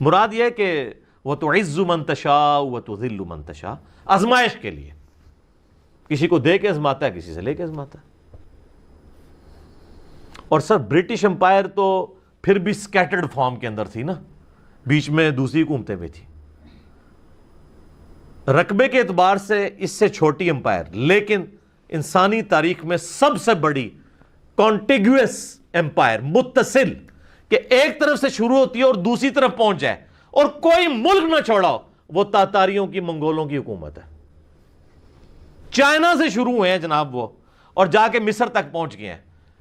مراد یہ ہے کہ وَتُعِزُّ مَن تَشَاءُ وَتُذِلُّ مَن تَشَاءُ، آزمائش کے لیے، کسی کو دے کے آزماتا ہے، کسی سے لے کے آزماتا ہے۔ اور سر برٹش امپائر تو پھر بھی سکیٹرڈ فارم کے اندر تھی نا، بیچ میں دوسری حکومتیں بھی تھی، رقبے کے اعتبار سے اس سے چھوٹی امپائر، لیکن انسانی تاریخ میں سب سے بڑی کانٹیگوس امپائر، متصل، کہ ایک طرف سے شروع ہوتی ہے اور دوسری طرف پہنچ جائے اور کوئی ملک نہ چھوڑا ہو، وہ تاتاریوں کی، منگولوں کی حکومت ہے۔ چائنا سے شروع ہوئے ہیں جناب وہ، اور جا کے مصر تک پہنچ گئے ہیں۔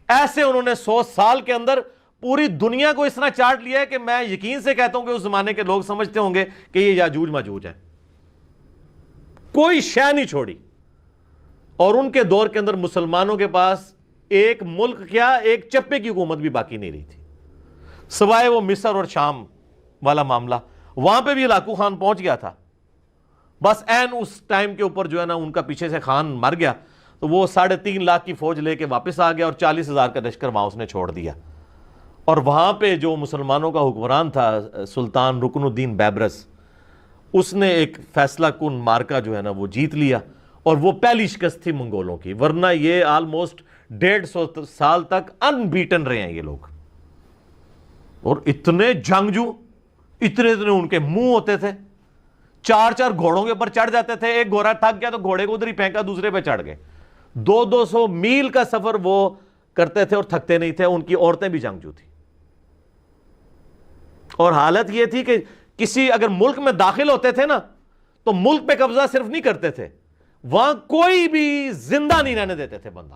ایسے انہوں نے 100 سال کے اندر پوری دنیا کو اس طرح چاٹ لیا ہے کہ میں یقین سے کہتا ہوں کہ اس زمانے کے لوگ سمجھتے ہوں گے کہ یہ یاجوج ماجوج ہے، کوئی شے نہیں چھوڑی۔ اور ان کے دور کے اندر مسلمانوں کے پاس ایک ملک کیا، ایک چپے کی حکومت بھی باقی نہیں رہی تھی، سوائے وہ مصر اور شام والا معاملہ، وہاں پہ بھی ہلاکو خان پہنچ گیا تھا، بس این اس ٹائم کے اوپر جو ہے نا ان کا پیچھے سے خان مر گیا، تو وہ 3.5 لاکھ کی فوج لے کے واپس آ گیا اور 40,000 کا لشکر وہاں اس نے چھوڑ دیا۔ اور وہاں پہ جو مسلمانوں کا حکمران تھا سلطان رکن الدین بیبرس، اس نے ایک فیصلہ کن مارکا جو ہے نا وہ جیت لیا، اور وہ پہلی شکست تھی منگولوں کی، ورنہ یہ آلموسٹ 150 سال تک ان بیٹن رہے ہیں یہ لوگ۔ اور اتنے جنگجو، اتنے ان کے منہ ہوتے تھے، 4 گھوڑوں کے اوپر چڑھ جاتے تھے، ایک گھوڑا تھک گیا تو گھوڑے کو ادھر ہی پھینکا، دوسرے پہ چڑھ گئے، 200 میل کا سفر وہ کرتے تھے اور تھکتے نہیں تھے۔ ان کی عورتیں بھی جنگجو تھی، اور حالت یہ تھی کہ کسی اگر ملک میں داخل ہوتے تھے نا تو ملک پہ قبضہ صرف نہیں کرتے تھے، وہاں کوئی بھی زندہ نہیں رہنے دیتے تھے بندہ۔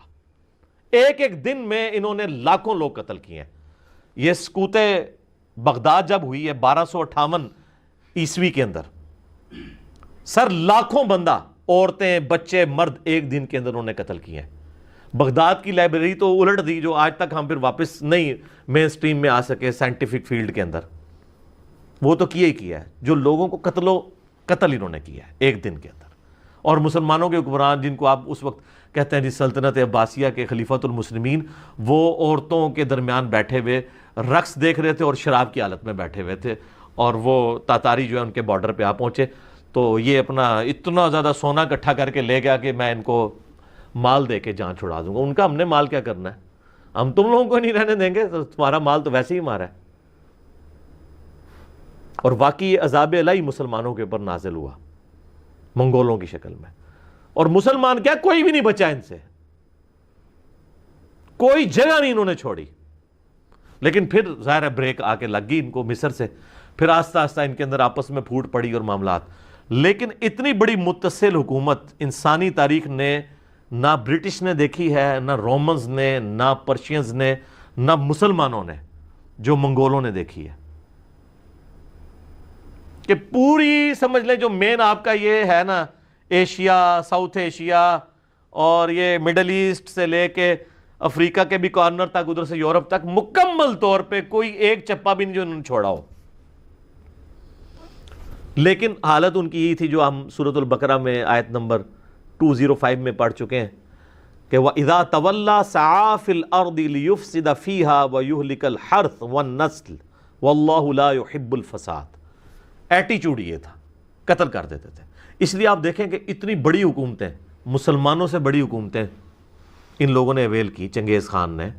ایک دن میں انہوں نے لاکھوں لوگ قتل کیے ہیں۔ یہ سقوط بغداد جب ہوئی ہے 1258 عیسوی کے اندر، سر لاکھوں بندہ، عورتیں، بچے، مرد ایک دن کے اندر انہوں نے قتل کیے ہیں۔ بغداد کی لائبریری تو الٹ دی، جو آج تک ہم پھر واپس نہیں مین سٹریم میں آ سکے سائنٹیفک فیلڈ کے اندر، وہ تو کیا ہی کیا ہے، جو لوگوں کو قتل انہوں نے کیا ہے ایک دن کے اندر۔ اور مسلمانوں کے حکمران جن کو آپ اس وقت کہتے ہیں جی سلطنت عباسیہ کے خلیفۃ المسلمین، وہ عورتوں کے درمیان بیٹھے ہوئے رقص دیکھ رہے تھے اور شراب کی حالت میں بیٹھے ہوئے تھے، اور وہ تاتاری جو ہے ان کے بارڈر پہ آ پہنچے، تو یہ اپنا اتنا زیادہ سونا اکٹھا کر کے لے گیا کہ میں ان کو مال دے کے جان چھڑا دوں گا۔ ان کا ہم نے مال کیا کرنا ہے، ہم تم لوگوں کو نہیں رہنے دیں گے، تو تمہارا مال تو ویسے ہی ہمارا ہے۔ اور واقعی یہ عذاب الہی مسلمانوں کے اوپر نازل ہوا منگولوں کی شکل میں، اور مسلمان کیا کوئی بھی نہیں بچا ان سے، کوئی جگہ نہیں انہوں نے چھوڑی۔ لیکن پھر ظاہر ہے بریک آ کے لگ گئی ان کو مصر سے، پھر آہستہ آہستہ ان کے اندر آپس میں پھوٹ پڑی اور معاملات۔ لیکن اتنی بڑی متصل حکومت انسانی تاریخ نے نہ برٹش نے دیکھی ہے، نہ رومنز نے، نہ پرشینز نے، نہ مسلمانوں نے، جو منگولوں نے دیکھی ہے۔ کہ پوری سمجھ لیں جو مین آپ کا یہ ہے نا ایشیا، ساؤتھ ایشیا اور یہ مڈل ایسٹ سے لے کے افریقہ کے بھی کارنر تک، ادھر سے یورپ تک، مکمل طور پہ کوئی ایک چپا بھی نہیں جو انہوں نے چھوڑا ہو۔ لیکن حالت ان کی یہ تھی جو ہم سورۃ البقرہ میں آیت نمبر 205 میں پڑھ چکے ہیں کہ وَإِذَا تَوَلَّا سَعَىٰ فِي الْأَرْضِ لِيُفْسِدَ فِيهَا وَيُهْلِكَ الْحَرْثَ وَالنَّسْلَ وَاللَّهُ لَا يُحِبُّ الْفَسَادَ۔ ایٹیچیوڈ یہ تھا، قتل کر دیتے تھے۔ اس لیے آپ دیکھیں کہ اتنی بڑی حکومتیں، مسلمانوں سے بڑی حکومتیں ان لوگوں نے اویل کی، چنگیز خان نے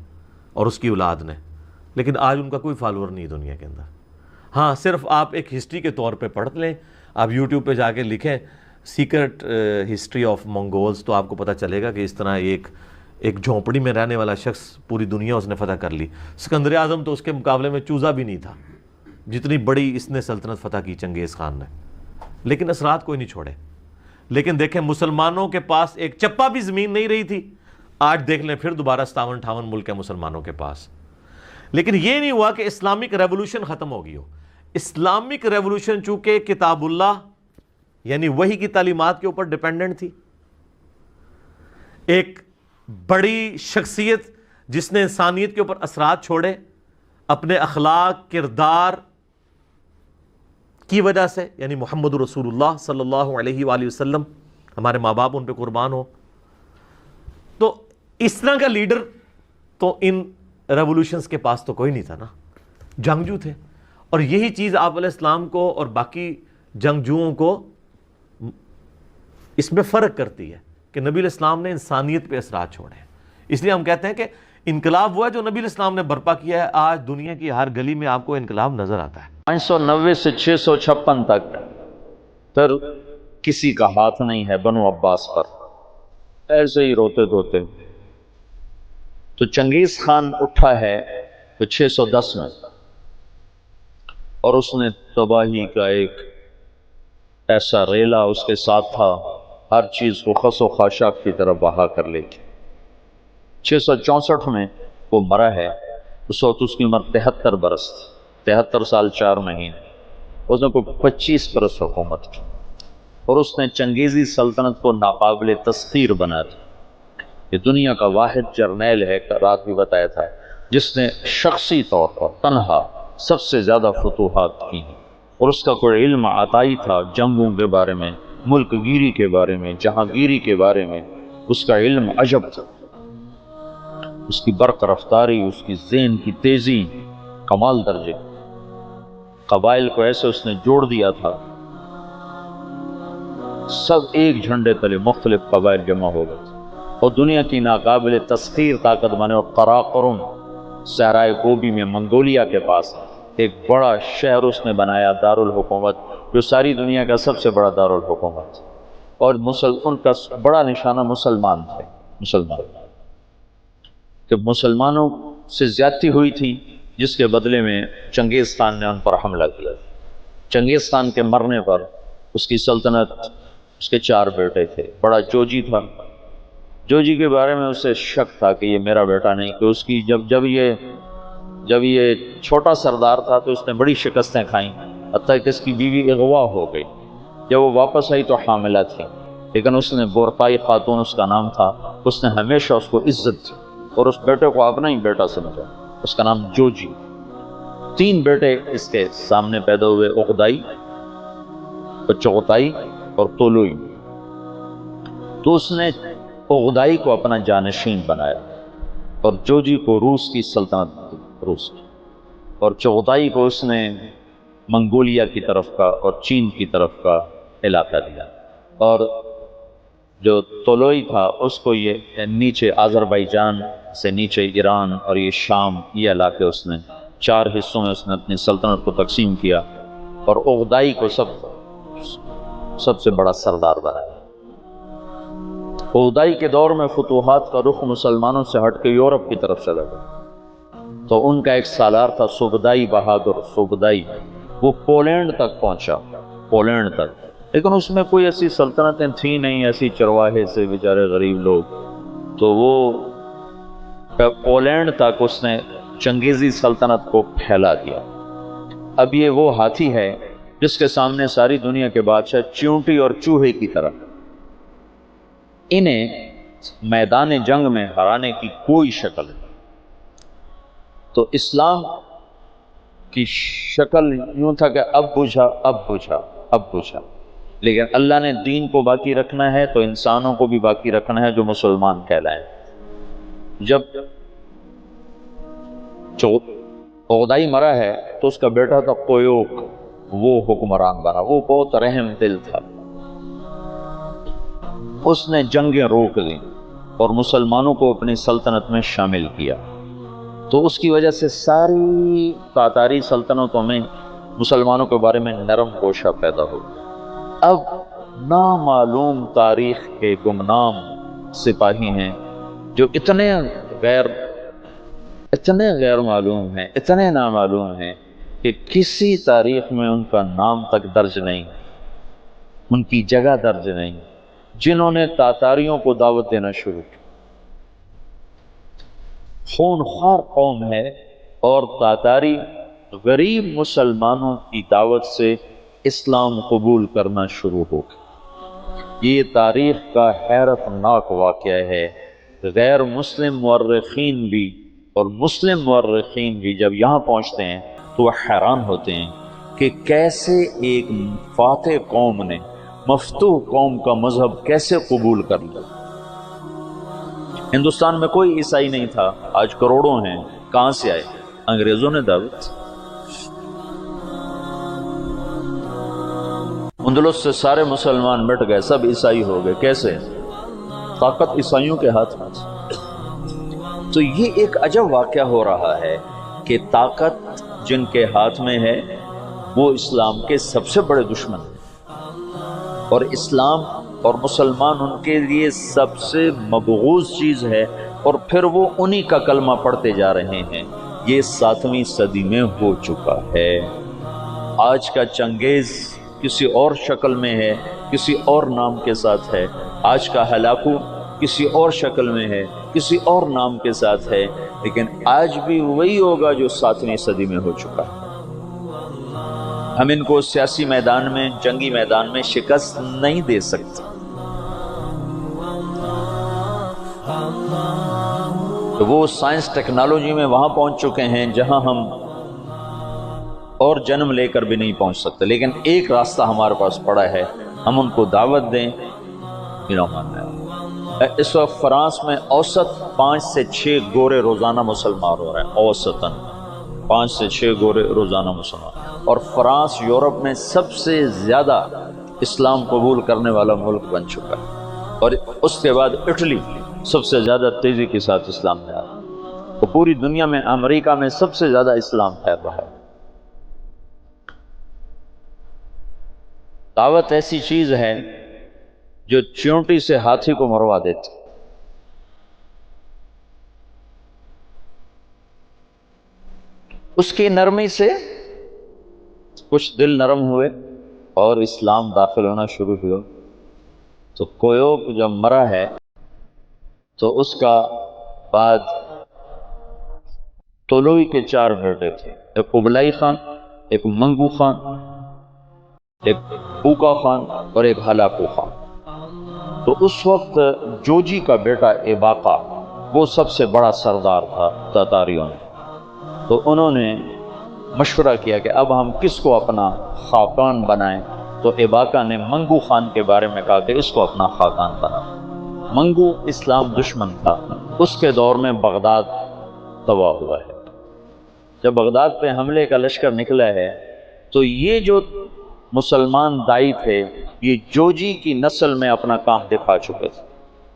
اور اس کی اولاد نے، لیکن آج ان کا کوئی فالوور نہیں دنیا کے اندر۔ ہاں صرف آپ ایک ہسٹری کے طور پہ پڑھ لیں، آپ یوٹیوب پہ جا کے لکھیں سیکرٹ ہسٹری آف منگولز، تو آپ کو پتہ چلے گا کہ اس طرح ایک جھونپڑی میں رہنے والا شخص پوری دنیا اس نے فتح کر لی۔ سکندر اعظم تو اس کے مقابلے میں چوزا بھی نہیں تھا، جتنی بڑی اس نے سلطنت فتح کی چنگیز خان نے، لیکن اثرات کوئی نہیں چھوڑے۔ لیکن دیکھیں مسلمانوں کے پاس ایک چپا بھی زمین نہیں رہی تھی، آج دیکھ لیں پھر دوبارہ 57-58 ملک ہیں مسلمانوں کے پاس۔ لیکن یہ نہیں ہوا کہ اسلامک ریولوشن ختم ہو گئی ہو۔ اسلامک ریولوشن چونکہ کتاب اللہ یعنی وحی کی تعلیمات کے اوپر ڈیپینڈنٹ تھی، ایک بڑی شخصیت جس نے انسانیت کے اوپر اثرات چھوڑے اپنے اخلاق، کردار کی وجہ سے، یعنی محمد رسول اللہ صلی اللہ علیہ وآلہ وسلم، ہمارے ماں باپ ان پہ قربان ہو، تو اس طرح کا لیڈر تو ان ریولوشنز کے پاس تو کوئی نہیں تھا نا، جنگجو تھے۔ اور یہی چیز آپ علیہ السلام کو اور باقی جنگجوؤں کو اس میں فرق کرتی ہے کہ نبی علیہ السلام نے انسانیت پہ اثرات چھوڑے ہیں. اس لیے ہم کہتے ہیں کہ انقلاب وہ ہے جو نبی علیہ السلام نے برپا کیا ہے. آج دنیا کی ہر گلی میں آپ کو انقلاب نظر آتا ہے. 590 سے 656 تک پھر کسی کا ہاتھ نہیں ہے بنو عباس پر، ایسے ہی روتے دھوتے. تو چنگیز خان اٹھا ہے تو 610 میں، اور اس نے تباہی کا ایک ایسا ریلا اس کے ساتھ تھا، ہر چیز کو خس و خاشاک کی طرف بہا کر لے گی. 664 میں وہ مرا ہے. اس وقت اس کی عمر 73 برس، 73 سال 4 مہینے. اس نے کوئی 25 برس حکومت کی، اور اس نے چنگیزی سلطنت کو ناقابل تسخیر بنا دیا. یہ دنیا کا واحد جرنیل ہے، رات بھی بتایا تھا، جس نے شخصی طور پر تنہا سب سے زیادہ فتوحات کی ہیں. اور اس کا کوئی علم عطائی تھا جنگوں کے بارے میں، ملک گیری کے بارے میں، جہاں گیری کے بارے میں. اس کا علم عجب تھا، اس کی برق رفتاری، اس کی ذہن کی تیزی کمال درجے. قبائل کو ایسے اس نے جوڑ دیا تھا، سب ایک جھنڈے تلے مختلف قبائل جمع ہو گئے، اور دنیا کی ناقابل تسخیر طاقت بنے. اور قراقرم صحرائے گوبی میں منگولیا کے پاس ایک بڑا شہر اس نے بنایا، دارالحکومت، جو ساری دنیا کا سب سے بڑا دارالحکومت. اور ان کا بڑا نشانہ مسلمان تھے. کہ مسلمانوں سے زیادتی ہوئی تھی، جس کے بدلے میں چنگیز خان نے ان پر حملہ کیا. چنگیز خان کے مرنے پر اس کی سلطنت، اس کے 4 بیٹے تھے. بڑا جوجی تھا. جوجی کے بارے میں اسے شک تھا کہ یہ میرا بیٹا نہیں، کہ اس کی جب یہ چھوٹا سردار تھا تو اس نے بڑی شکستیں کھائیں، حتیٰ کہ اس کی بیوی اغوا ہو گئی. جب وہ واپس آئی تو حاملہ تھی، لیکن اس نے بورقائی خاتون اس کا نام تھا، اس نے ہمیشہ اس کو عزت دی اور اس بیٹے کو اپنا ہی بیٹا سمجھا. اس کا نام جوجی. 3 بیٹے اس کے سامنے پیدا ہوئے، عقدائی، چغتائی اور طولوئی. تو اس نے عقدائی کو اپنا جانشین بنایا، اور جوجی کو روس کی سلطنت دی، روس کی. اور چغتائی کو اس نے منگولیا کی طرف کا اور چین کی طرف کا علاقہ دیا. اور جو طولوئی تھا اس کو یہ نیچے آذربائیجان سے نیچے ایران اور یہ شام، یہ علاقے اس نے 4 حصوں میں اس نے اپنی سلطنت کو تقسیم کیا. اور عقدائی کو سب سے بڑا سردار بنایا. عقدائی کے دور میں فتوحات کا رخ مسلمانوں سے ہٹ کے یورپ کی طرف چلا گیا. تو ان کا ایک سالار تھا سبدائی بہادر. سبدائی وہ پولینڈ تک پہنچا، پولینڈ تک. لیکن اس میں کوئی ایسی سلطنتیں تھیں نہیں، ایسی چرواہے سے بیچارے غریب لوگ. تو وہ پولینڈ تک اس نے چنگیزی سلطنت کو پھیلا دیا. اب یہ وہ ہاتھی ہے جس کے سامنے ساری دنیا کے بادشاہ چیونٹی اور چوہے کی طرح. انہیں میدان جنگ میں ہرانے کی کوئی شکل نہیں. تو اسلام کی شکل یوں تھا کہ اب بجھا. لیکن اللہ نے دین کو باقی رکھنا ہے تو انسانوں کو بھی باقی رکھنا ہے جو مسلمان کہلائیں. جب عقدائی مرا ہے تو اس کا بیٹا تھا قیوق، وہ حکمران بنا. وہ بہت رحم دل تھا. اس نے جنگیں روک دیں اور مسلمانوں کو اپنی سلطنت میں شامل کیا. تو اس کی وجہ سے ساری تاتاری سلطنتوں میں مسلمانوں کے بارے میں نرم گوشہ پیدا ہو. اب نامعلوم تاریخ کے گمنام سپاہی ہیں جو اتنے غیر معلوم ہیں، اتنے نامعلوم ہیں کہ کسی تاریخ میں ان کا نام تک درج نہیں، ان کی جگہ درج نہیں، جنہوں نے تاتاریوں کو دعوت دینا شروع کی. خونخوار قوم ہے، اور تاتاری غریب مسلمانوں کی دعوت سے اسلام قبول کرنا شروع ہو گیا. یہ تاریخ کا حیرت ناک واقعہ ہے. غیر مسلم مورخین بھی اور مسلم مورخین بھی جب یہاں پہنچتے ہیں تو وہ حیران ہوتے ہیں کہ کیسے ایک فاتح قوم نے مفتوح قوم کا مذہب کیسے قبول کر لیا. ہندوستان میں کوئی عیسائی نہیں تھا، آج کروڑوں ہیں. کہاں سے آئے؟ انگریزوں نے دعوت. اندلس سے سارے مسلمان مٹ گئے، سب عیسائی ہو گئے۔ کیسے؟ طاقت عیسائیوں کے ہاتھ میں تھی۔ تو یہ ایک عجب واقعہ ہو رہا ہے کہ طاقت جن کے ہاتھ میں ہے وہ اسلام کے سب سے بڑے دشمن ہیں، اور اسلام اور مسلمان ان کے لیے سب سے مبغوض چیز ہے، اور پھر وہ انہی کا کلمہ پڑھتے جا رہے ہیں۔ یہ 7ویں صدی میں ہو چکا ہے۔ آج کا چنگیز کسی اور شکل میں ہے، کسی اور نام کے ساتھ ہے۔ آج کا ہلاکو کسی اور شکل میں ہے، کسی اور نام کے ساتھ ہے، لیکن آج بھی وہی ہوگا جو 7ویں صدی میں ہو چکا ہے۔ ہم ان کو سیاسی میدان میں، جنگی میدان میں شکست نہیں دے سکتے۔ تو وہ سائنس ٹیکنالوجی میں وہاں پہنچ چکے ہیں جہاں ہم اور جنم لے کر بھی نہیں پہنچ سکتے، لیکن ایک راستہ ہمارے پاس پڑا ہے، ہم ان کو دعوت دیں۔ اس وقت فرانس میں اوسط 5 سے 6 گورے روزانہ مسلمان ہو رہے ہیں، اوسطاً 5 سے 6 گورے روزانہ مسلمان، اور فرانس یورپ میں سب سے زیادہ اسلام قبول کرنے والا ملک بن چکا ہے، اور اس کے بعد اٹلی سب سے زیادہ تیزی کے ساتھ اسلام میں آ رہا ہے، تو پوری دنیا میں امریکہ میں سب سے زیادہ اسلام پھیل رہا ہے۔ دعوت ایسی چیز ہے جو چیونٹی سے ہاتھی کو مروا دیتی۔ اس کی نرمی سے کچھ دل نرم ہوئے اور اسلام داخل ہونا شروع ہوا۔ تو کویوک جب مرا ہے تو اس کا بعد طولوئی کے 4 بیٹے تھے، ایک قبلائی خان، ایک منگو خان، ایک پوکا خان اور ایک ہلاکو خان۔ تو اس وقت جوجی کا بیٹا ایباقا وہ سب سے بڑا سردار تھا تاتاریوں میں، تو انہوں نے مشورہ کیا کہ اب ہم کس کو اپنا خاقان بنائیں، تو ایباقا نے منگو خان کے بارے میں کہا کہ اس کو اپنا خاقان بنا۔ منگو اسلام دشمن تھا، اس کے دور میں بغداد تباہ ہوا ہے۔ جب بغداد پہ حملے کا لشکر نکلا ہے تو یہ جو مسلمان دائی تھے یہ جوجی کی نسل میں اپنا کام دکھا چکے تھے،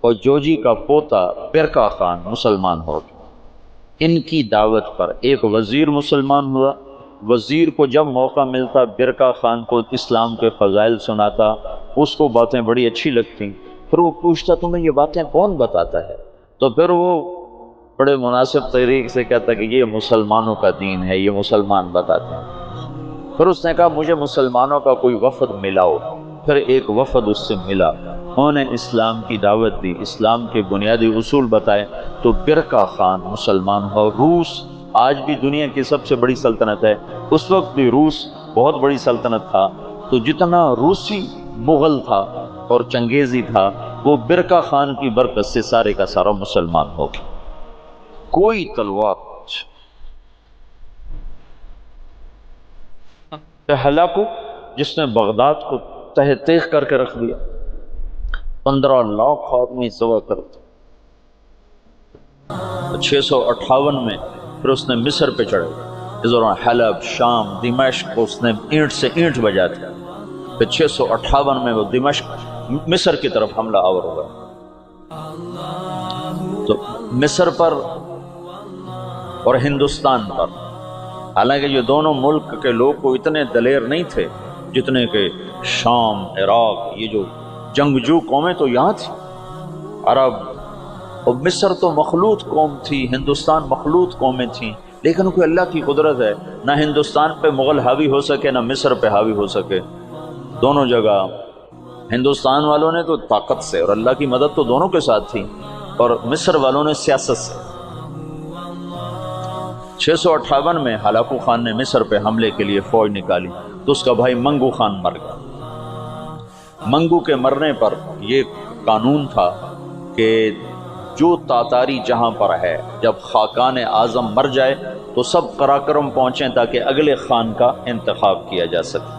اور جوجی کا پوتا برکا خان مسلمان ہو گیا۔ ان کی دعوت پر ایک وزیر مسلمان ہوا۔ وزیر کو جب موقع ملتا برکا خان کو اسلام کے فضائل سناتا، اس کو باتیں بڑی اچھی لگتی، پھر وہ پوچھتا تمہیں یہ باتیں کون بتاتا ہے، تو پھر وہ بڑے مناسب طریقے سے کہتا کہ یہ مسلمانوں کا دین ہے، یہ مسلمان بتاتے ہیں۔ پھر اس نے کہا مجھے مسلمانوں کا کوئی وفد ملاؤ۔ پھر ایک وفد اس سے ملا، انہوں نے اسلام کی دعوت دی، اسلام کے بنیادی اصول بتائے، تو برکا خان مسلمان ہوا۔ روس آج بھی دنیا کی سب سے بڑی سلطنت ہے، اس وقت بھی روس بہت بڑی سلطنت تھا، تو جتنا روسی مغل تھا اور چنگیزی تھا وہ برکا خان کی برکت سے سارے کا سارا مسلمان ہو گیا۔ کوئی تلوار ہلاکو جس نے بغداد کو تہ تیغ کر کے رکھ دیا، 15 لاکھ آدمی ذبح کرتے۔ 658 میں پھر اس نے مصر پہ چڑھے، اس دوران حلب، شام، دمشق کو اس نے اینٹ سے اینٹ بجا دیا۔ پھر 658 میں وہ دمشق مصر کی طرف حملہ آور ہوا۔ تو مصر پر اور ہندوستان پر، حالانکہ یہ دونوں ملک کے لوگ کو اتنے دلیر نہیں تھے جتنے کہ شام، عراق، یہ جو جنگجو قومیں تو یہاں تھی، عرب اور مصر تو مخلوط قوم تھی، ہندوستان مخلوط قومیں تھیں، لیکن کوئی اللہ کی قدرت ہے، نہ ہندوستان پہ مغل حاوی ہو سکے نہ مصر پہ حاوی ہو سکے۔ دونوں جگہ ہندوستان والوں نے تو طاقت سے، اور اللہ کی مدد تو دونوں کے ساتھ تھی، اور مصر والوں نے سیاست سے۔ 658 میں ہلاکو خان نے مصر پہ حملے کے لیے فوج نکالی تو اس کا بھائی منگو خان مر گیا۔ منگو کے مرنے پر یہ قانون تھا کہ جو تاتاری جہاں پر ہے جب خاقان اعظم مر جائے تو سب قراقرم پہنچیں تاکہ اگلے خان کا انتخاب کیا جا سکے،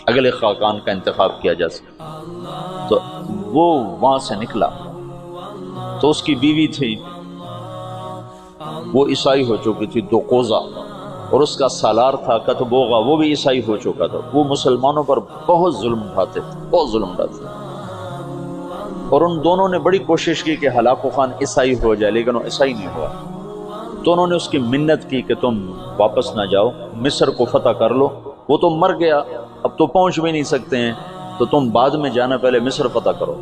اگلے خاقان کا انتخاب کیا جا سکے۔ تو وہ وہاں سے نکلا، تو اس کی بیوی تھی، وہ عیسائی ہو چکی تھی، دوقوزہ، اور اس کا سالار تھا کتبوغا، وہ بھی عیسائی ہو چکا تھا. وہ مسلمانوں پر بہت ظلم اٹھاتے تھے، بہت ظلم اٹھاتے تھے. اور ان دونوں نے بڑی کوشش کی کہ ہلاکو خان عیسائی ہو جائے، لیکن وہ عیسائی نہیں ہوا. تو انہوں نے اس کی منت کی کہ تم واپس نہ جاؤ، مصر کو فتح کر لو. وہ تو مر گیا، اب تو پہنچ بھی نہیں سکتے ہیں، تو تم بعد میں جانا، پہلے مصر فتح کرو.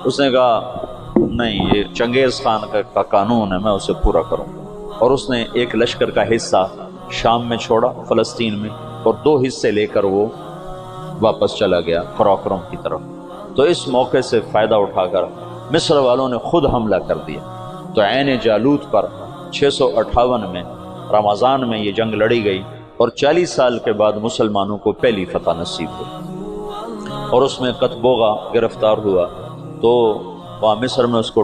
اس نے کہا نہیں، یہ چنگیز خان کا قانون ہے، میں اسے پورا کروں. اور اس نے ایک لشکر کا حصہ شام میں چھوڑا، فلسطین میں، اور 2 حصے لے کر وہ واپس چلا گیا قراقرم کی طرف. تو اس موقع سے فائدہ اٹھا کر مصر والوں نے خود حملہ کر دیا. تو عین جالوت پر 658 میں رمضان میں یہ جنگ لڑی گئی، اور 40 سال کے بعد مسلمانوں کو پہلی فتح نصیب ہوئی. اور اس میں کتبوغا گرفتار ہوا، تو وہاں مصر میں اس کو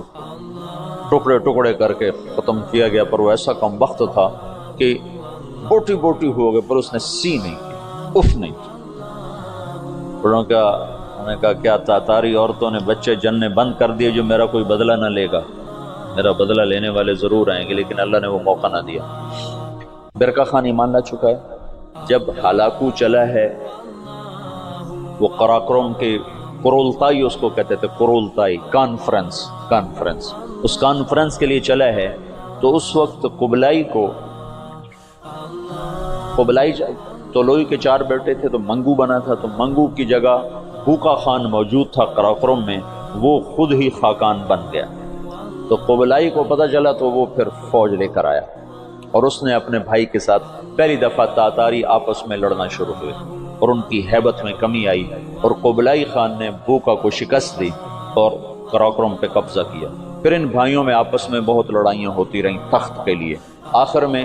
ٹکڑے ٹکڑے کر کے ختم کیا گیا. پر وہ ایسا کم وقت تھا کہ بوٹی بوٹی ہو گئے، پر اس نے سی نہیں کی، اف نہیں کی. انہوں نے کہا کیا تاتاری عورتوں نے بچے جننے بند کر دیے جو میرا کوئی بدلہ نہ لے گا؟ میرا بدلہ لینے والے ضرور آئیں گے، لیکن اللہ نے وہ موقع نہ دیا. برقع خان ایمان لا چکا ہے. جب ہلاکو چلا ہے، وہ قراقرم کے قرولتائی اس کو کہتے تھے، قرولتائی کانفرنس، اس کانفرنس کے لیے چلا ہے. تو اس وقت قبلائی طولوئی کے 4 بیٹے تھے، تو منگو بنا تھا. تو منگو کی جگہ بوقا خان موجود تھا قراقرم میں، وہ خود ہی خاقان بن گیا. تو قبلائی کو پتہ چلا، تو وہ پھر فوج لے کر آیا، اور اس نے اپنے بھائی کے ساتھ پہلی دفعہ تاتاری آپس میں لڑنا شروع ہوئے، اور ان کی ہیبت میں کمی آئی، اور قبلائی خان نے بوقا کو شکست دی اور قراقرم پہ قبضہ کیا. پھر ان بھائیوں میں آپس میں بہت لڑائیاں ہوتی رہیں تخت کے لیے. آخر میں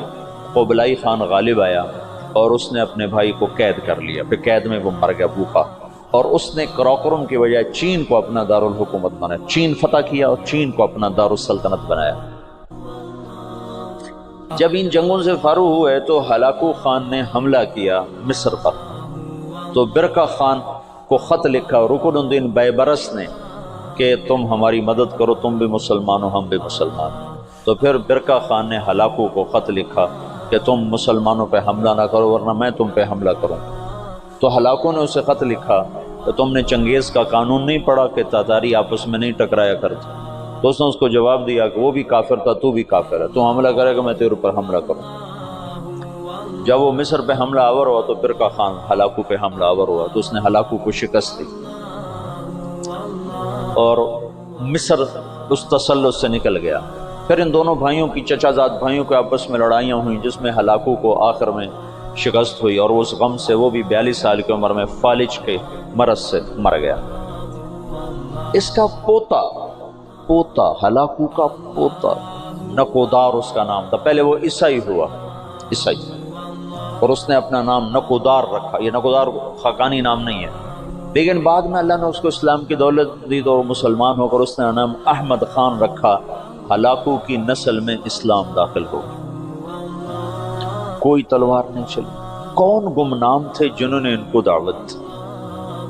قبلائی خان غالب آیا، اور اس نے اپنے بھائی کو قید کر لیا. پھر قید میں وہ مر گیا بوقا. اور اس نے قراقرم کی بجائے چین کو اپنا دارالحکومت بنایا، چین فتح کیا اور چین کو اپنا دارالسلطنت بنایا. جب ان جنگوں سے فارغ ہوئے تو ہلاکو خان نے حملہ کیا مصر پر. تو برقع خان کو خط لکھا رکن الدین بیبرس نے کہ تم ہماری مدد کرو، تم بھی مسلمان ہو، ہم بھی مسلمان. تو پھر برقع خان نے ہلاکو کو خط لکھا کہ تم مسلمانوں پہ حملہ نہ کرو ورنہ میں تم پہ حملہ کروں. تو ہلاکو نے اسے خط لکھا کہ تم نے چنگیز کا قانون نہیں پڑھا کہ تاتاری آپس میں نہیں ٹکرایا کرتے. تو اس نے اس کو جواب دیا کہ وہ بھی کافر تھا، تو بھی کافر ہے، تو حملہ کرے گا میں تیرے اوپر حملہ کروں. جب وہ مصر پہ حملہ آور ہوا تو برقع خان ہلاکو پہ حملہ آور ہوا، تو اس نے ہلاکو کو شکست دی، اور مصر اس تسلط سے نکل گیا. پھر ان دونوں بھائیوں کی، چچا زاد بھائیوں کے آپس میں لڑائیاں ہوئیں، جس میں ہلاکو کو آخر میں شکست ہوئی، اور اس غم سے وہ بھی 42 سال کی عمر میں فالج کے مرض سے مر گیا. اس کا پوتا ہلاکو کا پوتا نکودار اس کا نام تھا. پہلے وہ عیسائی ہوا، عیسائی، اور اس نے اپنا نام نکودار رکھا. یہ نکودار خاقانی نام نہیں ہے، لیکن بعد میں اللہ نے اس کو اسلام کی دولت دی تو مسلمان ہو کر اس نے نام احمد خان رکھا. ہلاکو کی نسل میں اسلام داخل ہو گیا. کوئی تلوار نہیں چلی. کون گمنام تھے جنہوں نے ان کو دعوت دی؟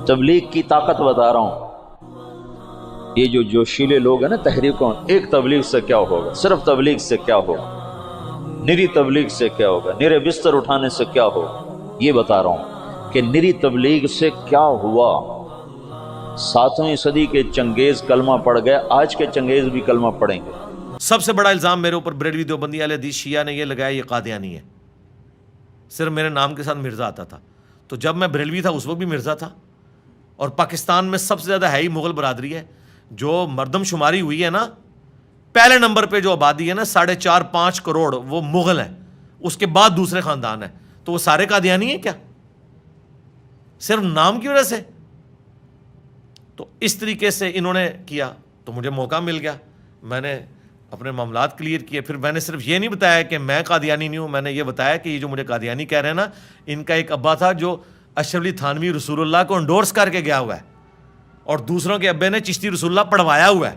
تبلیغ کی طاقت بتا رہا ہوں. یہ جو جوشیلے لوگ ہیں نا تحریکوں، ایک تبلیغ سے کیا ہوگا، صرف تبلیغ سے کیا ہوگا، نری تبلیغ سے کیا ہوگا، نرے بستر اٹھانے سے کیا ہوگا. یہ بتا رہا ہوں کہ نری تبلیغ سے کیا ہوا. 7ویں صدی کے چنگیز کلمہ پڑھ گئے، آج کے چنگیز بھی کلمہ پڑھیں گے. سب سے بڑا الزام میرے اوپر بریلوی دیوبندی اہل حدیث شیعہ نے یہ لگایا یہ قادیانی ہے. صرف میرے نام کے ساتھ مرزا آتا تھا. تو جب میں بریلوی تھا اس وقت بھی مرزا تھا. اور پاکستان میں سب سے زیادہ ہے ہی مغل برادری ہے. جو مردم شماری ہوئی ہے نا، پہلے نمبر پہ جو آبادی ہے نا 4.5-5 کروڑ، وہ مغل ہیں. اس کے بعد دوسرے خاندان ہیں. تو وہ سارے قادیانی ہیں کیا؟ صرف نام کی وجہ سے؟ تو اس طریقے سے انہوں نے کیا. تو مجھے موقع مل گیا، میں نے اپنے معاملات کلیئر کیے. پھر میں نے صرف یہ نہیں بتایا کہ میں قادیانی نہیں ہوں، میں نے یہ بتایا کہ یہ جو مجھے قادیانی کہہ رہے ہیں نا، ان کا ایک ابا تھا جو اشرف علی تھانوی رسول اللہ کو انڈورس کر کے گیا ہوا ہے، اور دوسروں کے ابے نے چشتی رسول اللہ پڑھوایا ہوا ہے.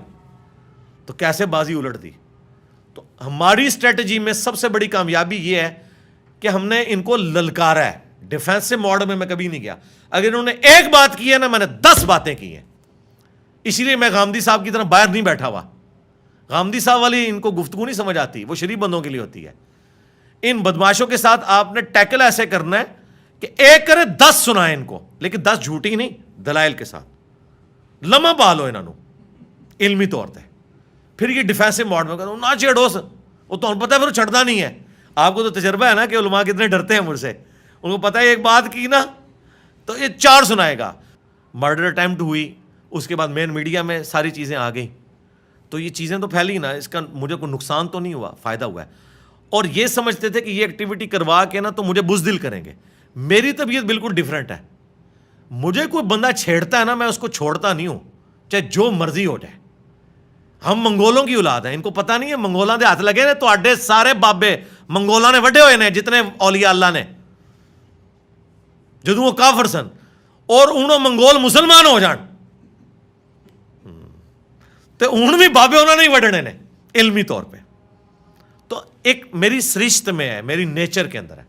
تو کیسے بازی الٹ دی. تو ہماری اسٹریٹجی میں سب سے بڑی کامیابی یہ ہے کہ ہم نے ان کو للکارا ہے. ڈیفینسو موڈ میں کبھی نہیں گیا. اگر انہوں نے ایک بات کی ہے نا، میں نے 10 باتیں کی ہیں. اسی لیے میں غامدی صاحب کی طرح باہر نہیں بیٹھا ہوا. غامدی صاحب والی ان کو گفتگو نہیں سمجھ آتی، وہ شریف بندوں کے لیے ہوتی ہے. ان بدماشوں کے ساتھ آپ نے ٹیکل ایسے کرنا ہے کہ ایک کرے 10 سنائیں ان کو، لیکن 10 جھوٹی نہیں، دلائل کے ساتھ لمحہ پالو انہوں نے علمی طور پہ. پھر یہ ڈیفینسو موڈ میں کہتا ہوں نہ چھیڑو، وہ تو پتہ ہے پھر چھڑتا نہیں ہے. آپ کو تو تجربہ ہے نا کہ علماء کتنے ڈرتے ہیں مجھ سے. ان کو پتہ ہے ایک بات کی نا تو یہ 4 سنائے گا. مرڈر اٹیمپٹ ہوئی، اس کے بعد مین میڈیا میں ساری چیزیں آ گئیں، تو یہ چیزیں تو پھیلی نا، اس کا مجھے کوئی نقصان تو نہیں ہوا، فائدہ ہوا ہے. اور یہ سمجھتے تھے کہ یہ ایکٹیویٹی کروا کے نا تو مجھے بزدل کریں گے. میری طبیعت بالکل ڈیفرنٹ ہے. مجھے کوئی بندہ چھیڑتا ہے نا میں اس کو چھوڑتا نہیں ہوں، چاہے جو مرضی ہو جائے. ہم منگولوں کی اولاد ہیں، ان کو پتہ نہیں ہے منگولاں دے ہاتھ لگے نے تو آڈے سارے بابے منگولاں نے وڈے ہوئے نے، جتنے اولیاء اللہ نے، جدوں وہ کافر سن، اور انہوں منگول مسلمان ہو جان تو ان بھی بابے انہوں نے ہی وڈنے نے علمی طور پہ. تو ایک میری سرشت میں ہے، میری نیچر کے اندر ہے.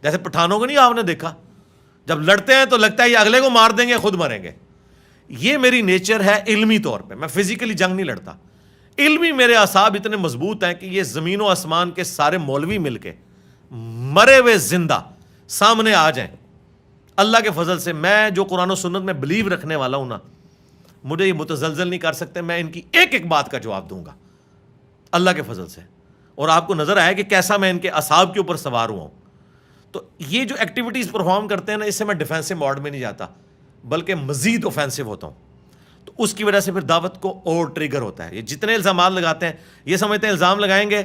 جیسے پٹھانوں کو نہیں آپ نے دیکھا، جب لڑتے ہیں تو لگتا ہے یہ اگلے کو مار دیں گے خود مریں گے. یہ میری نیچر ہے علمی طور پہ. میں فزیکلی جنگ نہیں لڑتا. علمی میرے اعصاب اتنے مضبوط ہیں کہ یہ زمین و آسمان کے سارے مولوی مل کے مرے ہوئے زندہ سامنے آ جائیں اللہ کے فضل سے. میں جو قرآن و سنت میں بلیو رکھنے والا ہوں نا، مجھے یہ متزلزل نہیں کر سکتے. میں ان کی ایک ایک بات کا جواب دوں گا اللہ کے فضل سے. اور آپ کو نظر آئے کہ کیسا میں ان کے اعصاب کے اوپر سوار ہوا ہوں. تو یہ جو ایکٹیویٹیز پرفارم کرتے ہیں نا، اس سے میں ڈیفینسو موڈ میں نہیں جاتا بلکہ مزید اوفینسو ہوتا ہوں. تو اس کی وجہ سے پھر دعوت کو اور ٹریگر ہوتا ہے. یہ جتنے الزامات لگاتے ہیں، یہ سمجھتے ہیں الزام لگائیں گے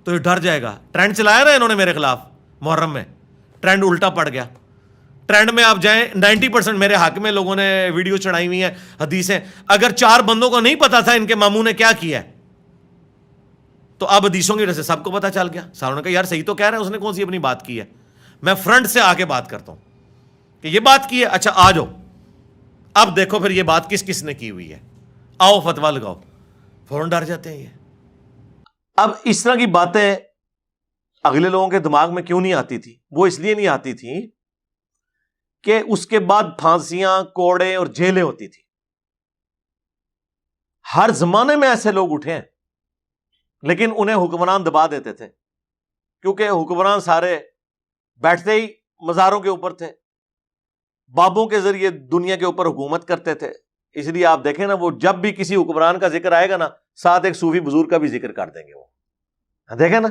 تو یہ ڈر جائے گا. ٹرینڈ چلایا نا انہوں نے میرے خلاف محرم میں، ٹرینڈ الٹا پڑ گیا. ٹرینڈ میں آپ جائیں 90% میرے حق میں لوگوں نے ویڈیو چڑھائی ہوئی ہیں، حدیثیں. اگر 4 بندوں کو نہیں پتا تھا ان کے ماموں نے کیا کیا ہے تو اب حدیثوں کی وجہ سے سب کو پتا چل گیا. ساروں نے کہا یار صحیح تو کہہ رہے ہیں، اس نے کون سی اپنی بات کی ہے. میں فرنٹ سے آ کے بات کرتا ہوں کہ یہ بات کی ہے، اچھا آ جاؤ اب دیکھو پھر یہ بات کس کس نے کی ہوئی ہے، آؤ فتوا لگاؤ. فوراً ڈر جاتے ہیں یہ. اب اس طرح کی باتیں اگلے لوگوں کے دماغ میں کیوں نہیں آتی تھی؟ وہ اس لیے نہیں آتی تھی کہ اس کے بعد پھانسیاں، کوڑے اور جیلیں ہوتی تھی. ہر زمانے میں ایسے لوگ اٹھے ہیں لیکن انہیں حکمران دبا دیتے تھے، کیونکہ حکمران سارے بیٹھتے ہی مزاروں کے اوپر تھے، بابوں کے ذریعے دنیا کے اوپر حکومت کرتے تھے. اس لیے آپ دیکھیں نا، وہ جب بھی کسی حکمران کا ذکر آئے گا نا، ساتھ ایک صوفی بزرگ کا بھی ذکر کر دیں گے. وہ دیکھیں نا،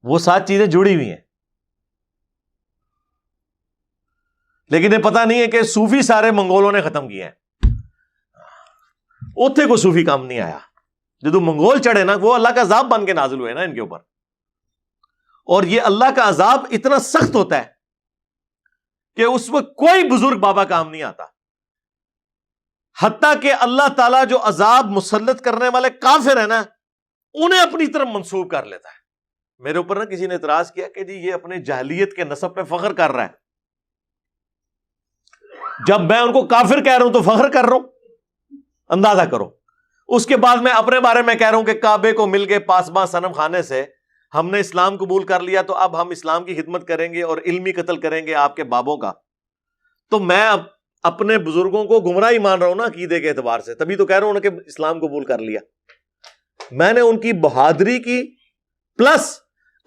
وہ سات چیزیں جڑی ہوئی ہیں. لیکن یہ پتہ نہیں ہے کہ صوفی سارے منگولوں نے ختم کیے ہیں. اوتھے کو صوفی کام نہیں آیا. جدو منگول چڑھے نا، وہ اللہ کا عذاب بن کے نازل ہوئے نا ان کے اوپر. اور یہ اللہ کا عذاب اتنا سخت ہوتا ہے کہ اس میں کوئی بزرگ بابا کام نہیں آتا. حتیٰ کہ اللہ تعالیٰ جو عذاب مسلط کرنے والے کافر ہیں نا، انہیں اپنی طرف منسوب کر لیتا ہے. میرے اوپر نا کسی نے اعتراض کیا کہ جی یہ اپنے جاہلیت کے نسب پہ فخر کر رہا ہے. جب میں ان کو کافر کہہ رہا ہوں تو فخر کر رہا ہوں، اندازہ کرو. اس کے بعد میں اپنے بارے میں کہہ رہا ہوں کہ کعبے کو مل کے پاسباں صنم خانے سے ہم نے اسلام قبول کر لیا، تو اب ہم اسلام کی خدمت کریں گے اور علمی قتل کریں گے آپ کے بابوں کا. تو میں اب اپنے بزرگوں کو گمراہی مان رہا ہوں نا عقیدے کے اعتبار سے، تبھی تو کہہ رہا ہوں کہ اسلام قبول کر لیا. میں نے ان کی بہادری کی پلس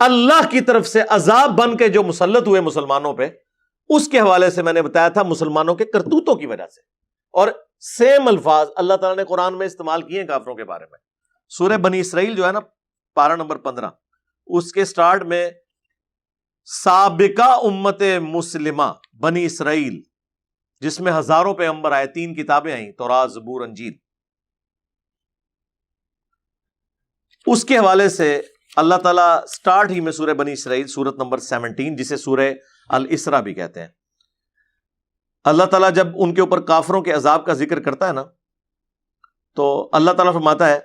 اللہ کی طرف سے عذاب بن کے جو مسلط ہوئے مسلمانوں پہ، اس کے حوالے سے میں نے بتایا تھا مسلمانوں کے کرتوتوں کی وجہ سے. اور سیم الفاظ اللہ تعالیٰ نے قرآن میں استعمال کیے ہیں کافروں کے بارے میں. سورہ بنی اسرائیل جو ہے نا، پارہ نمبر 15، اس کے سٹارٹ میں سابقہ امت مسلمہ بنی اسرائیل، جس میں ہزاروں پیغمبر آئے، 3 کتابیں آئیں، تورات، زبور، انجیل. اس کے حوالے سے اللہ تعالیٰ سٹارٹ ہی میں سورہ بنی اسرائیل، سورت نمبر 17، جسے سورہ الاسراء بھی کہتے ہیں، اللہ تعالیٰ جب ان کے اوپر کافروں کے عذاب کا ذکر کرتا ہے نا، تو اللہ تعالیٰ فرماتا ہے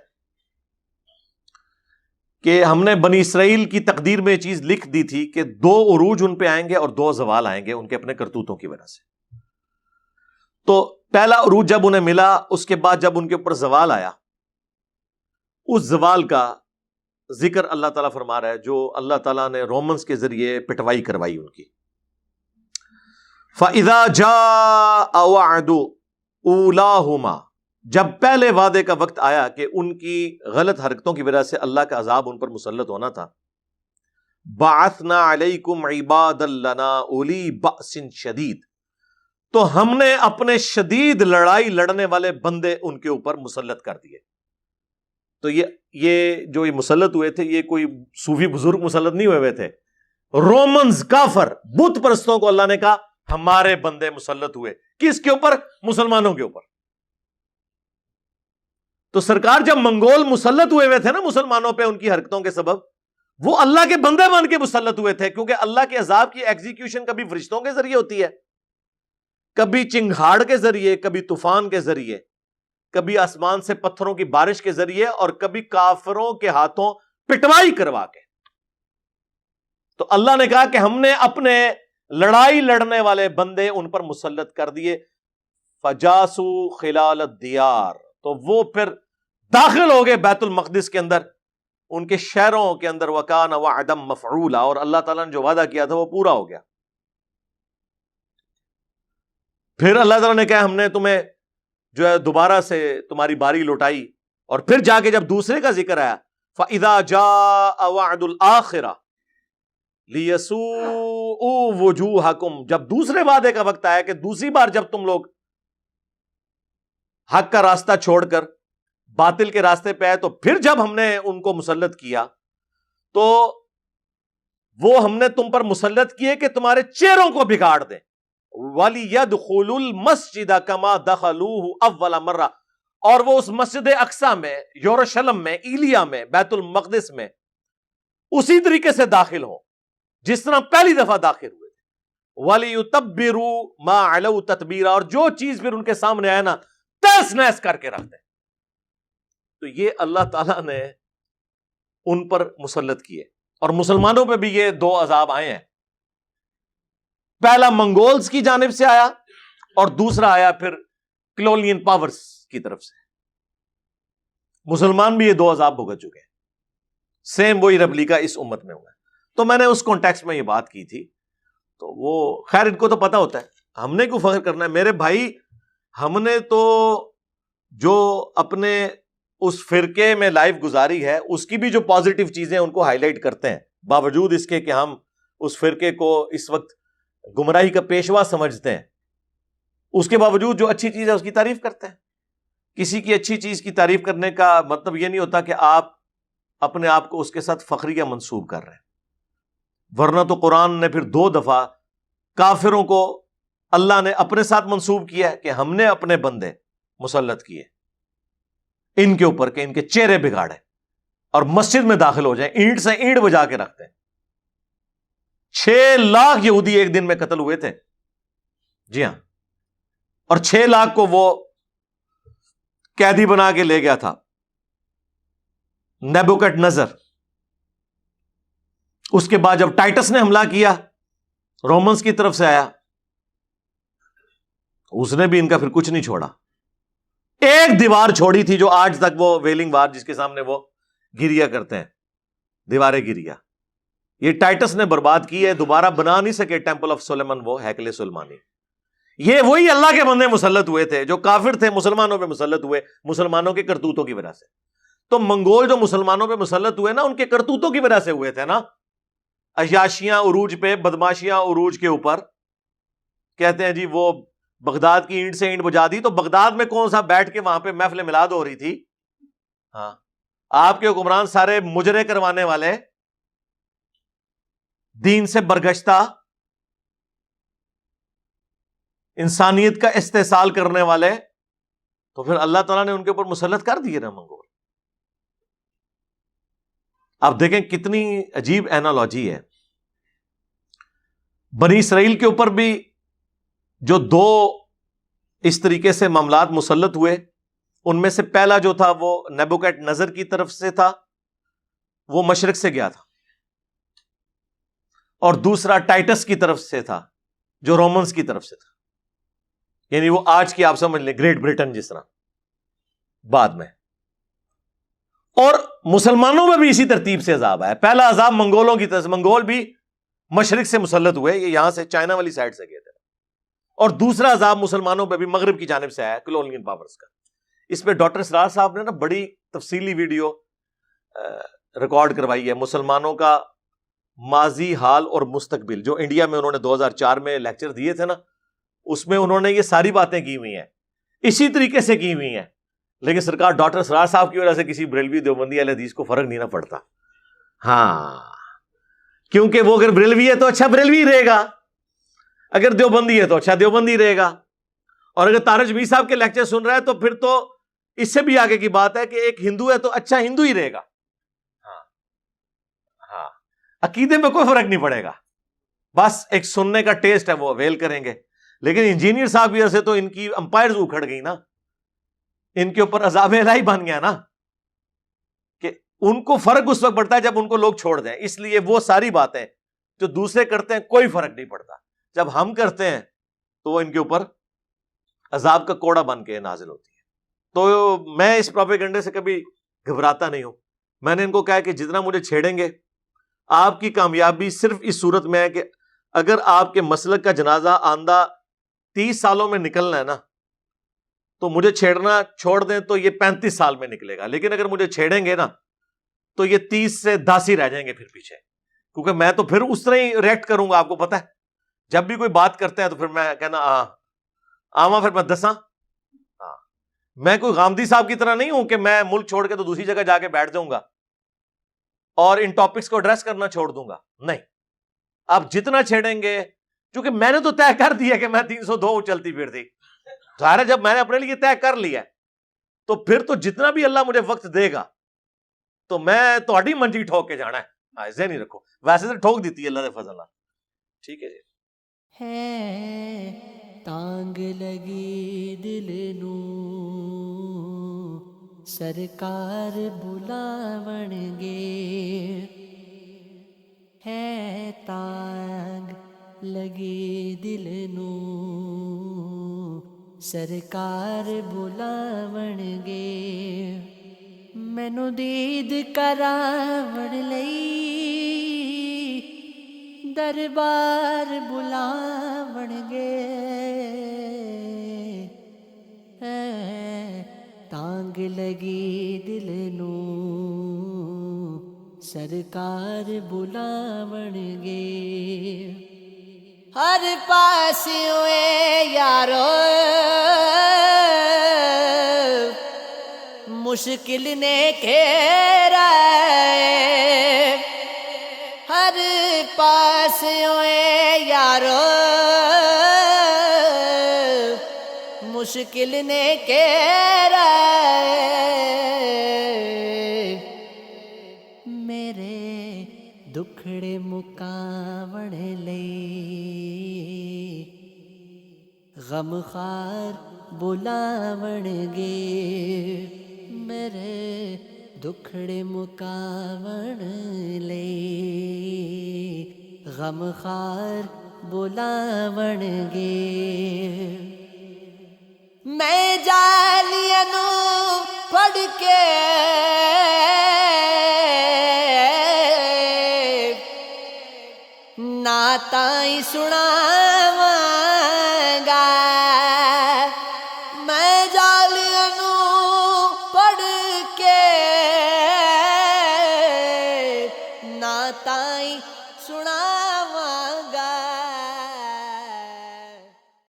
کہ ہم نے بنی اسرائیل کی تقدیر میں یہ چیز لکھ دی تھی کہ 2 عروج ان پہ آئیں گے اور 2 زوال آئیں گے ان کے اپنے کرتوتوں کی وجہ سے. تو پہلا عروج جب انہیں ملا، اس کے بعد جب ان کے اوپر زوال آیا، اس زوال کا ذکر اللہ تعالیٰ فرما رہا ہے جو اللہ تعالیٰ نے رومنز کے ذریعے پٹوائی کروائی ان کی. فَإِذَا جَاءَ وَعْدُ أُولَاهُمَا، جب پہلے وعدے کا وقت آیا کہ ان کی غلط حرکتوں کی وجہ سے اللہ کا عذاب ان پر مسلط ہونا تھا، بعثنا علیکم عبادا لنا اولی بأس شدید، تو ہم نے اپنے شدید لڑائی لڑنے والے بندے ان کے اوپر مسلط کر دیے. تو یہ جو یہ مسلط ہوئے تھے، یہ کوئی صوفی بزرگ مسلط نہیں ہوئے تھے، رومنز، کافر، بت پرستوں کو اللہ نے کہا ہمارے بندے مسلط ہوئے. کس کے اوپر؟ مسلمانوں کے اوپر. تو سرکار جب منگول مسلط ہوئے تھے نا مسلمانوں پہ ان کی حرکتوں کے سبب، وہ اللہ کے بندے بن کے مسلط ہوئے تھے، کیونکہ اللہ کے عذاب کی ایگزیکیوشن کبھی فرشتوں کے ذریعے ہوتی ہے، کبھی چنگھاڑ کے ذریعے، کبھی طوفان کے ذریعے، کبھی آسمان سے پتھروں کی بارش کے ذریعے، اور کبھی کافروں کے ہاتھوں پٹوائی کروا کے. تو اللہ نے کہا کہ ہم نے اپنے لڑائی لڑنے والے بندے ان پر مسلط کر دیے. فجاسو خلال الدیار، تو وہ پھر داخل ہو گئے بیت المقدس کے اندر، ان کے شہروں کے اندر. وکان وعدا مفعولا، اور اللہ تعالیٰ نے جو وعدہ کیا تھا وہ پورا ہو گیا. پھر اللہ تعالیٰ نے کہا ہم نے تمہیں جو ہے دوبارہ سے تمہاری باری لوٹائی. اور پھر جا کے جب دوسرے کا ذکر آیا، فَإِذَا جَاءَ وَعْدُ الْآخِرَةِ لِيَسُوءُوا وُجُوهَكُمْ، جب دوسرے وعدے کا وقت آیا کہ دوسری بار جب تم لوگ حق کا راستہ چھوڑ کر باطل کے راستے پہ آئے، تو پھر جب ہم نے ان کو مسلط کیا تو وہ ہم نے تم پر مسلط کیے کہ تمہارے چہروں کو بگاڑ دیں. وَلِيَدْخُلُوا الْمَسْجِدَ كَمَا دَخَلُوهُ أَوَّلَ مَرَّةٍ، اور وہ اس مسجد اقصیٰ میں، یروشلم میں، ایلیا میں، بیت المقدس میں اسی طریقے سے داخل ہوں جس طرح پہلی دفعہ داخل ہوئے تھے. وَلِيُتَبِّرُوا مَا عَلَوْا تَتْبِيرًا، اور جو چیز پھر ان کے سامنے آئے نا تیس نیس کر کے رکھ دیں. تو یہ اللہ تعالیٰ نے ان پر مسلط کیے. اور مسلمانوں پہ بھی یہ دو عذاب آئے ہیں. پہلا منگولز کی جانب سے آیا، اور دوسرا آیا پھر کلونین پاورز کی طرف سے. مسلمان بھی یہ دو عذاب بھگت چکے ہیں. سیم وہی ریپلیکا اس امت میں ہوا ہے. تو میں نے اس کانٹیکسٹ میں یہ بات کی تھی. تو وہ خیر ان کو تو پتا ہوتا ہے، ہم نے کیوں فخر کرنا ہے میرے بھائی. ہم نے تو جو اپنے اس فرقے میں لائف گزاری ہے اس کی بھی جو پازیٹیو چیزیں ان کو ہائی لائٹ کرتے ہیں، باوجود اس کے کہ ہم اس فرقے کو اس وقت گمراہی کا پیشوا سمجھتے ہیں، اس کے باوجود جو اچھی چیز ہے اس کی تعریف کرتے ہیں. کسی کی اچھی چیز کی تعریف کرنے کا مطلب یہ نہیں ہوتا کہ آپ اپنے آپ کو اس کے ساتھ فخریہ منسوب کر رہے ہیں. ورنہ تو قرآن نے پھر 2 دفعہ کافروں کو اللہ نے اپنے ساتھ منسوب کیا ہے کہ ہم نے اپنے بندے مسلط کیے ان کے اوپر کہ ان کے چہرے بگاڑے اور مسجد میں داخل ہو جائیں، اینٹ سے اینٹ بجا کے رکھتے ہیں. 6 لاکھ یہودی ایک دن میں قتل ہوئے تھے. جی ہاں، اور 6 لاکھ کو وہ قیدی بنا کے لے گیا تھا نیبوکڈ نظر. اس کے بعد جب ٹائٹس نے حملہ کیا رومنز کی طرف سے آیا، اس نے بھی ان کا پھر کچھ نہیں چھوڑا. ایک دیوار چھوڑی تھی جو آج تک وہ ویلنگ وار جس کے سامنے وہ گریا کرتے ہیں، دیواریں گریا، یہ ٹائٹس نے برباد کی ہے. دوبارہ بنا نہیں سکے ٹیمپل آف سلیمان، وہ ہیکل سلیمانی. یہ وہی اللہ کے بندے مسلط ہوئے تھے جو کافر تھے، مسلمانوں پہ مسلط ہوئے مسلمانوں کے کرتوتوں کی وجہ سے. تو منگول جو مسلمانوں پہ مسلط ہوئے نا ان کے کرتوتوں کی وجہ سے ہوئے تھے نا. عیاشیاں عروج پہ، بدماشیاں عروج کے اوپر. کہتے ہیں جی وہ بغداد کی اینٹ سے اینٹ بجا دی. تو بغداد میں کون سا بیٹھ کے وہاں پہ محفل میلاد ہو رہی تھی؟ ہاں، آپ کے حکمران سارے مجرے کروانے والے، دین سے برگشتہ، انسانیت کا استحصال کرنے والے. تو پھر اللہ تعالیٰ نے ان کے اوپر مسلط کر دیے نا منگول. آپ دیکھیں کتنی عجیب اینالوجی ہے. بنی اسرائیل کے اوپر بھی جو 2 اس طریقے سے معاملات مسلط ہوئے، ان میں سے پہلا جو تھا وہ نیبوکڈ نظر کی طرف سے تھا، وہ مشرق سے گیا تھا، اور دوسرا ٹائٹس کی طرف سے تھا جو رومنز کی طرف سے تھا. یعنی وہ آج کی آپ سمجھ لیں گریٹ برٹن جس طرح بعد میں. اور مسلمانوں میں بھی اسی ترتیب سے عذاب آیا. پہلا عذاب منگولوں کی طرف سے، منگول بھی مشرق سے مسلط ہوئے، یہ یہاں سے چائنا والی سائڈ سے گئے تھے. اور دوسرا عذاب مسلمانوں پہ بھی مغرب کی جانب سے آیا، کلونین پاورز کا. اس پہ ڈاکٹر اسرار صاحب نے نا بڑی تفصیلی ویڈیو ریکارڈ کروائی ہے. مسلمانوں کا ماضی، حال اور مستقبل، جو انڈیا میں انہوں نے 2004 میں لیکچر دیے تھے نا، اس میں انہوں نے یہ ساری باتیں کی ہوئی ہیں، اسی طریقے سے کی ہوئی ہیں، لیکن سرکار ڈاکٹر سرار صاحب کی وجہ سے کسی بریلوی دیوبندی اہل حدیث کو فرق نہیں نہ پڑتا. ہاں، کیونکہ وہ اگر بریلوی ہے تو اچھا بریلوی رہے گا، اگر دیوبندی ہے تو اچھا دیوبندی رہے گا، اور اگر تارج میر صاحب کے لیکچر سن رہا ہے تو پھر تو اس سے بھی آگے کی بات ہے کہ ایک ہندو ہے تو اچھا ہندو ہی رہے گا. ہاں ہاں، عقیدے میں کوئی فرق نہیں پڑے گا، بس ایک سننے کا ٹیسٹ ہے، وہ اویل کریں گے. لیکن انجینئر صاحب کی وجہ سے تو ان کی امپائرز اکھڑ گئی نا، ان کے اوپر عذاب الہی بن گیا نا، کہ ان کو فرق اس وقت پڑتا ہے جب ان کو لوگ چھوڑ دیں. اس لیے وہ ساری باتیں جو دوسرے کرتے ہیں کوئی فرق نہیں پڑتا، جب ہم کرتے ہیں تو وہ ان کے اوپر عذاب کا کوڑا بن کے نازل ہوتی ہے. تو میں اس پروپیگنڈے سے کبھی گھبراتا نہیں ہوں. میں نے ان کو کہا کہ جتنا مجھے چھیڑیں گے، آپ کی کامیابی صرف اس صورت میں ہے کہ اگر آپ کے مسلک کا جنازہ آندہ 30 سالوں میں نکلنا ہے نا، تو مجھے چھیڑنا چھوڑ دیں تو یہ 35 سال میں نکلے گا. لیکن اگر مجھے چھیڑیں گے نا تو یہ 30 سے 10 ہی رہ جائیں گے پھر پیچھے، کیونکہ میں تو پھر اس طرح ہی ریئیکٹ کروں گا. آپ کو پتہ ہے جب بھی کوئی بات کرتے ہیں تو پھر میں کہنا آواں پھر میں دساں. ہاں، میں کوئی غامدی صاحب کی طرح نہیں ہوں کہ میں ملک چھوڑ کے تو دوسری جگہ جا کے بیٹھ جاؤں گا اور ان ٹاپکس کو ایڈریس کرنا چھوڑ دوں گا. نہیں، آپ جتنا چھیڑیں گے، کیونکہ میں نے تو طے کر دیا کہ میں 302 چلتی پھرتی. ظاہر ہے جب میں نے اپنے لیے طے کر لیا تو پھر تو جتنا بھی اللہ مجھے وقت دے گا تو میں تہاڈی منجی ٹھوک کے جانا ہے. ایسے نہیں رکھو، ویسے تو ٹھوک دیتی ہے اللہ کے فضل. ٹھیک ہے جی. ہے تانگ لگی دل نو سرکار بلاون گے، ہے تانگ لگی دل نو سرکار بلاون گے، مینوں دید کراون لئی دربار بلاون گے، تانگ لگی دل نو سرکار بلاون گے. ہر پاسیوں یارو مشکل نے گھیرا ہے، ہر پاسیوں یارو مشکل نے گھیرا ہے، میرے دکھڑے مکاون لئی غمخوار بلاون گے، میرے دکھڑے مکاون لئی غمخوار بلاون گے. میں جالیاں نوں پڑھ کے نعتاں سنا